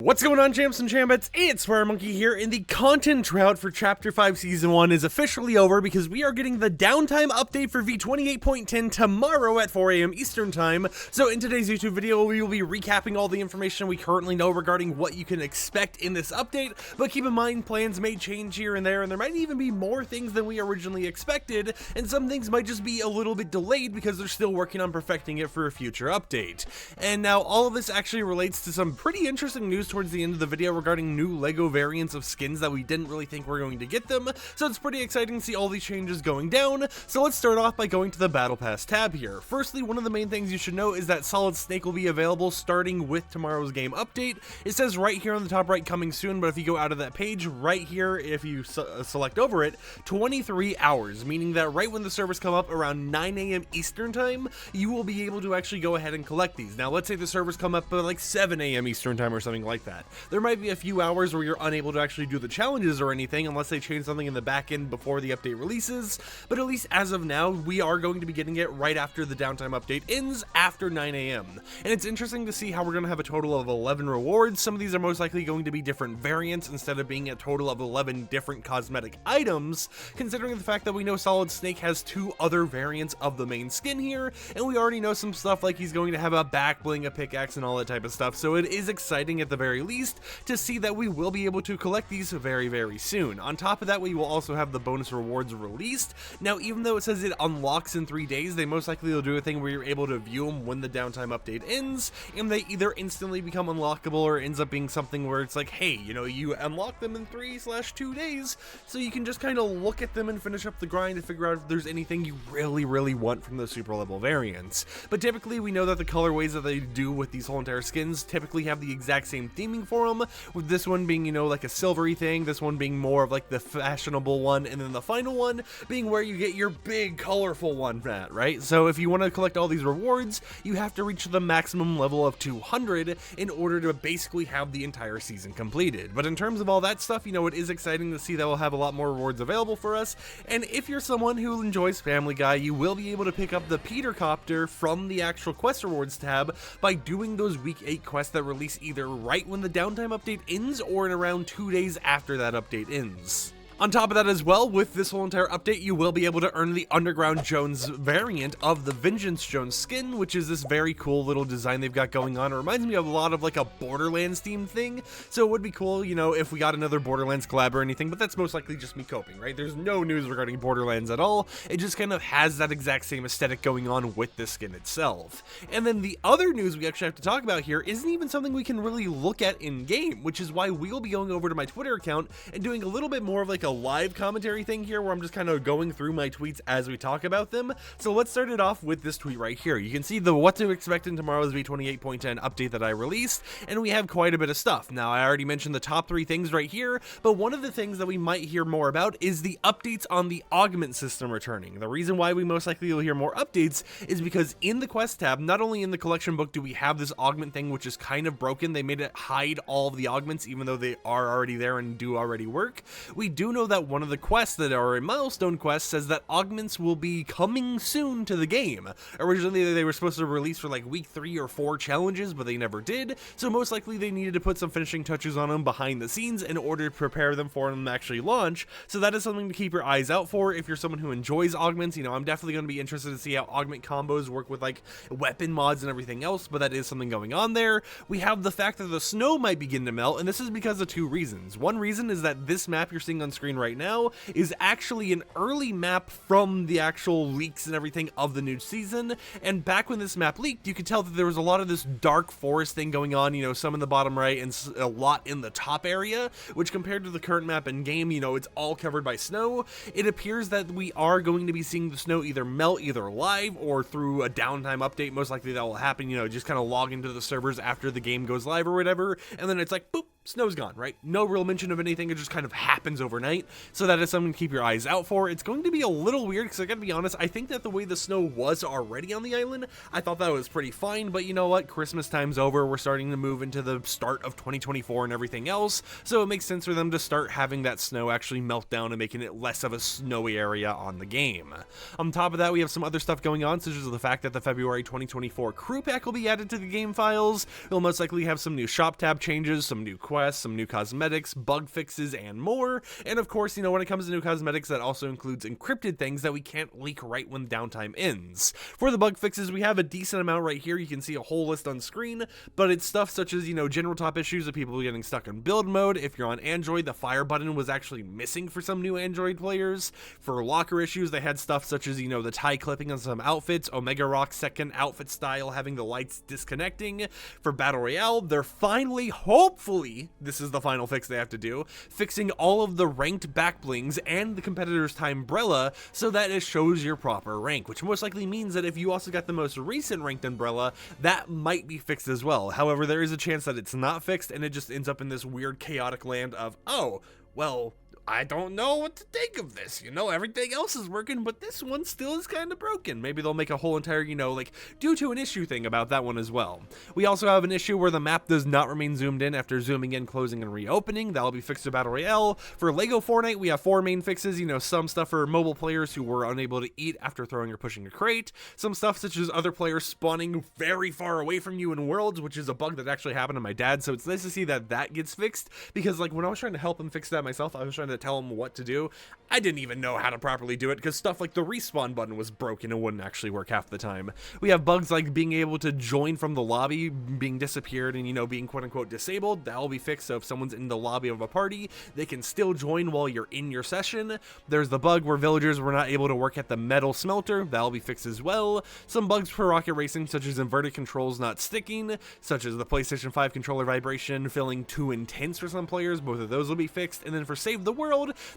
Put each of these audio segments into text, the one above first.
What's going on, champs and chambits? It's Monkey here, and the content drought for Chapter 5 Season 1 is officially over because we are getting the downtime update for V28.10 tomorrow at 4 AM Eastern Time. So in today's YouTube video, we will be recapping all the information we currently know regarding what you can expect in this update, but keep in mind plans may change here and there might even be more things than we originally expected, and some things might just be a little bit delayed because they're still working on perfecting it for a future update. And now all of this actually relates to some pretty interesting news towards the end of the video regarding new LEGO variants of skins that we didn't really think were going to get them, so it's pretty exciting to see all these changes going down. So let's start off by going to the Battle Pass tab here. Firstly, one of the main things you should know is that Solid Snake will be available starting with tomorrow's game update. It says right here on the top right, coming soon, but if you go out of that page right here, if you select over it, 23 hours, meaning that right when the servers come up around 9 AM Eastern Time, you will be able to actually go ahead and collect these. Now let's say the servers come up at like 7 AM Eastern Time or something like that. There might be a few hours where you're unable to actually do the challenges or anything unless they change something in the back end before the update releases, but at least as of now, we are going to be getting it right after the downtime update ends, after 9 AM. And it's interesting to see how we're going to have a total of 11 rewards. Some of these are most likely going to be different variants instead of being a total of 11 different cosmetic items, considering the fact that we know Solid Snake has 2 other variants of the main skin here, and we already know some stuff like he's going to have a back bling, a pickaxe, and all that type of stuff, so it is exciting at the very least to see that we will be able to collect these very soon. On top of that, we will also have the bonus rewards released. Now, even though it says it unlocks in 3 days, they most likely will do a thing where you're able to view them when the downtime update ends, and they either instantly become unlockable or ends up being something where it's like, hey, you know, you unlock them in 3/2 days, so you can just kind of look at them and finish up the grind to figure out if there's anything you really want from those super level variants. But typically, we know that the colorways that they do with these whole entire skins typically have the exact same theming for them, with this one being, you know, like a silvery thing, this one being more of like the fashionable one, and then the final one being where you get your big colorful one at, right? So if you want to collect all these rewards, you have to reach the maximum level of 200 in order to basically have the entire season completed. But in terms of all that stuff, you know, it is exciting to see that we'll have a lot more rewards available for us, and if you're someone who enjoys Family Guy, you will be able to pick up the Peter Copter from the actual quest rewards tab by doing those week 8 quests that release either right when the downtime update ends or in around 2 days after that update ends. On top of that as well, with this whole entire update, you will be able to earn the Underground Jones variant of the Vengeance Jones skin, which is this very cool little design they've got going on. It reminds me of a lot of like a Borderlands themed thing, so it would be cool, you know, if we got another Borderlands collab or anything, but that's most likely just me coping, right? There's no news regarding Borderlands at all. It just kind of has that exact same aesthetic going on with the skin itself. And then the other news we actually have to talk about here isn't even something we can really look at in game, which is why we'll be going over to my Twitter account and doing a little bit more of like a live commentary thing here where I'm just kind of going through my tweets as we talk about them. So let's start it off with this tweet right here. You can see the what to expect in tomorrow's V28.10 update that I released, and we have quite a bit of stuff. Now, I already mentioned the top 3 things right here, but one of the things that we might hear more about is the updates on the augment system returning. The reason why we most likely will hear more updates is because in the quest tab, not only in the collection book do we have this augment thing, which is kind of broken. They made it hide all of the augments even though they are already there and do already work. We do know that one of the quests that are a milestone quest says that augments will be coming soon to the game. Originally they were supposed to release for like week 3 or 4 challenges, but they never did, so most likely they needed to put some finishing touches on them behind the scenes in order to prepare them for them to actually launch. So that is something to keep your eyes out for if you're someone who enjoys augments. You know, I'm definitely going to be interested to see how augment combos work with like weapon mods and everything else, but that is something going on there. We have the fact that the snow might begin to melt, and this is because of 2 reasons. One reason is that this map you're seeing on screen right now is actually an early map from the actual leaks and everything of the new season, and back when this map leaked, you could tell that there was a lot of this dark forest thing going on, you know, some in the bottom right and a lot in the top area, which compared to the current map in game, you know, it's all covered by snow. It appears that we are going to be seeing the snow either melt either live or through a downtime update. Most likely that will happen, you know, just kind of log into the servers after the game goes live or whatever, and then it's like, boop, snow's gone, right? No real mention of anything, it just kind of happens overnight, so that is something to keep your eyes out for. It's going to be a little weird, because I gotta be honest, I think that the way the snow was already on the island, I thought that was pretty fine, but you know what, Christmas time's over, we're starting to move into the start of 2024 and everything else, so it makes sense for them to start having that snow actually melt down and making it less of a snowy area on the game. On top of that, we have some other stuff going on, such as the fact that the February 2024 crew pack will be added to the game files. We'll most likely have some new shop tab changes, some new quests, some new cosmetics, bug fixes, and more. And of course, you know, when it comes to new cosmetics, that also includes encrypted things that we can't leak right when downtime ends. For the bug fixes, we have a decent amount right here. You can see a whole list on screen, but it's stuff such as, you know, general top issues of people getting stuck in build mode. If you're on Android, the fire button was actually missing for some new Android players. For locker issues, they had stuff such as, you know, the tie clipping on some outfits, Omega Rock's second outfit style having the lights disconnecting. For Battle Royale, they're finally, hopefully, this is the final fix they have to do, fixing all of the ranked back blings and the competitor's Timbrella so that it shows your proper rank, which most likely means that if you also got the most recent ranked umbrella, that might be fixed as well. However, there is a chance that it's not fixed and it just ends up in this weird chaotic land of, oh, well, I don't know what to think of this, you know, everything else is working, but this one still is kind of broken. Maybe they'll make a whole entire, you know, like, due to an issue thing about that one as well. We also have an issue where the map does not remain zoomed in after zooming in, closing, and reopening. That'll be fixed to Battle Royale. For LEGO Fortnite, we have 4 main fixes, you know, some stuff for mobile players who were unable to eat after throwing or pushing a crate, some stuff such as other players spawning very far away from you in worlds, which is a bug that actually happened to my dad, so it's nice to see that that gets fixed, because, like, when I was trying to help him fix that myself, I was trying to tell him what to do. I didn't even know how to properly do it because stuff like the respawn button was broken and wouldn't actually work half the time. We have bugs like being able to join from the lobby, being disappeared and, you know, being quote-unquote disabled. That'll be fixed, so if someone's in the lobby of a party, they can still join while you're in your session. There's the bug where villagers were not able to work at the metal smelter. That'll be fixed as well. Some bugs for Rocket Racing, such as inverted controls not sticking, such as the PlayStation 5 controller vibration feeling too intense for some players. Both of those will be fixed. And then for Save the World,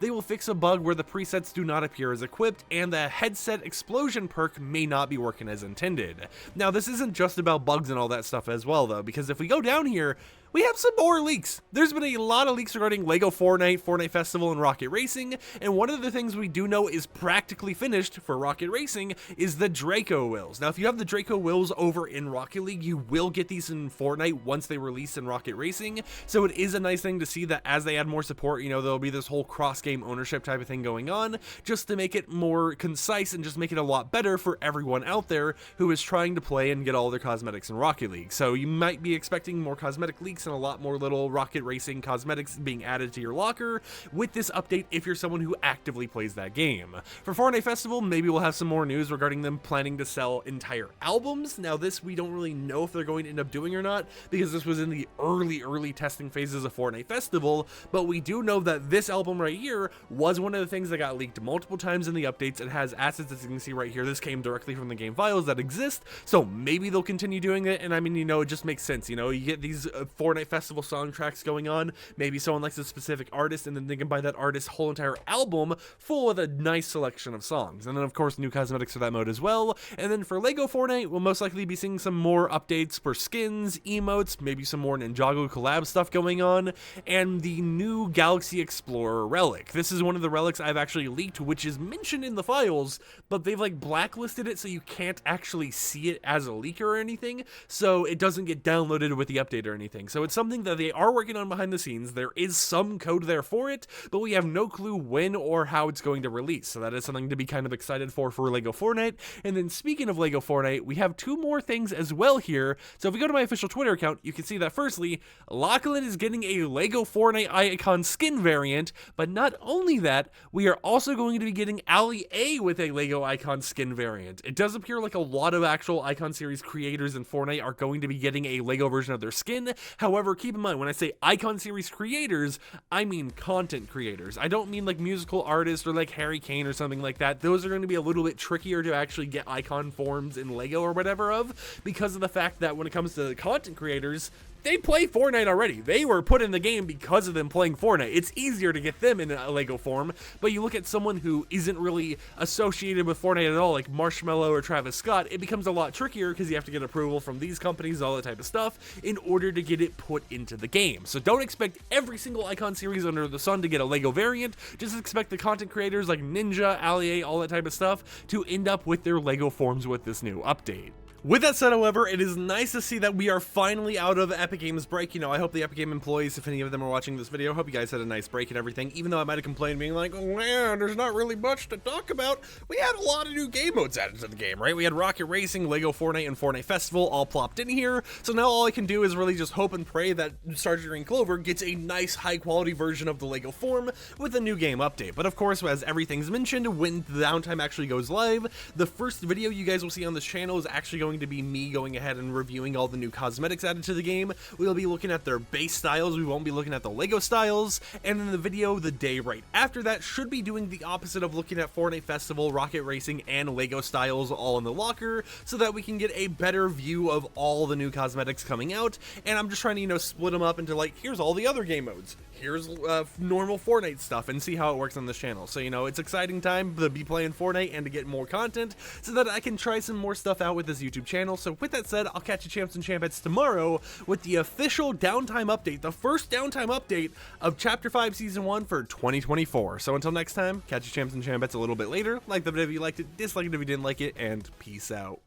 they will fix a bug where the presets do not appear as equipped and the headset explosion perk may not be working as intended. Now, this isn't just about bugs and all that stuff as well, though, because if we go down here, we have some more leaks. There's been a lot of leaks regarding LEGO Fortnite, Fortnite Festival, and Rocket Racing, and one of the things we do know is practically finished for Rocket Racing is the Draco Wheels. Now, if you have the Draco Wheels over in Rocket League, you will get these in Fortnite once they release in Rocket Racing, so it is a nice thing to see that as they add more support, you know, there'll be this whole cross-game ownership type of thing going on, just to make it more concise and just make it a lot better for everyone out there who is trying to play and get all their cosmetics in Rocket League. So you might be expecting more cosmetic leaks and a lot more little Rocket Racing cosmetics being added to your locker with this update if you're someone who actively plays that game. For Fortnite Festival, maybe we'll have some more news regarding them planning to sell entire albums. Now this we don't really know if they're going to end up doing or not, because this was in the early testing phases of Fortnite Festival, but we do know that this album right here was one of the things that got leaked multiple times in the updates. It has assets, as you can see right here. This came directly from the game files that exist, so maybe they'll continue doing it. And I mean, you know, it just makes sense. You know, you get these Fortnite Festival song tracks going on, maybe someone likes a specific artist and then they can buy that artist's whole entire album full with a nice selection of songs. And then of course new cosmetics for that mode as well. And then for LEGO Fortnite, we'll most likely be seeing some more updates for skins, emotes, maybe some more Ninjago collab stuff going on, and the new Galaxy Explorer relic. This is one of the relics I've actually leaked, which is mentioned in the files, but they've like blacklisted it so you can't actually see it as a leak or anything, so it doesn't get downloaded with the update or anything. So it's something that they are working on behind the scenes. There is some code there for it, but we have no clue when or how it's going to release. So that is something to be kind of excited for LEGO Fortnite. And then speaking of LEGO Fortnite, we have 2 more things as well here. So if we go to my official Twitter account, you can see that firstly, Lachlan is getting a LEGO Fortnite icon skin variant, but not only that, we are also going to be getting Ali A with a LEGO icon skin variant. It does appear like a lot of actual icon series creators in Fortnite are going to be getting a LEGO version of their skin. However, keep in mind, when I say icon series creators, I mean content creators. I don't mean like musical artists or like Harry Kane or something like that. Those are going to be a little bit trickier to actually get icon forms in LEGO or whatever of, because of the fact that when it comes to content creators, they play Fortnite already. They were put in the game because of them playing Fortnite. It's easier to get them in a Lego form, but you look at someone who isn't really associated with Fortnite at all, like Marshmello or Travis Scott, it becomes a lot trickier because you have to get approval from these companies, all that type of stuff, in order to get it put into the game. So don't expect every single icon series under the sun to get a Lego variant. Just expect the content creators like Ninja, Allier, all that type of stuff to end up with their Lego forms with this new update. With that said, however, it is nice to see that we are finally out of Epic Games break. You know, I hope the Epic Game employees, if any of them are watching this video, I hope you guys had a nice break and everything, even though I might have complained being like, oh man, there's not really much to talk about. We had a lot of new game modes added to the game, right? We had Rocket Racing, Lego Fortnite, and Fortnite Festival all plopped in here, so now all I can do is really just hope and pray that Sergeant Green Clover gets a nice high-quality version of the Lego form with a new game update. But of course, as everything's mentioned, when the downtime actually goes live, the first video you guys will see on this channel is actually going to be me going ahead and reviewing all the new cosmetics added to the game. We'll be looking at their base styles, we won't be looking at the Lego styles, and in the video the day right after that should be doing the opposite of looking at Fortnite Festival, Rocket Racing, and Lego styles all in the locker, so that we can get a better view of all the new cosmetics coming out. And I'm just trying to, you know, split them up into like, here's all the other game modes, here's normal Fortnite stuff, and see how it works on this channel. So, you know, it's exciting time to be playing Fortnite and to get more content so that I can try some more stuff out with this YouTube channel. So with that said, I'll catch you champs and champettes tomorrow with the official downtime update, the first downtime update of Chapter 5 Season 1 for 2024. So until next time, catch you champs and champettes a little bit later. Like the video if you liked it, dislike it if you didn't like it, and peace out.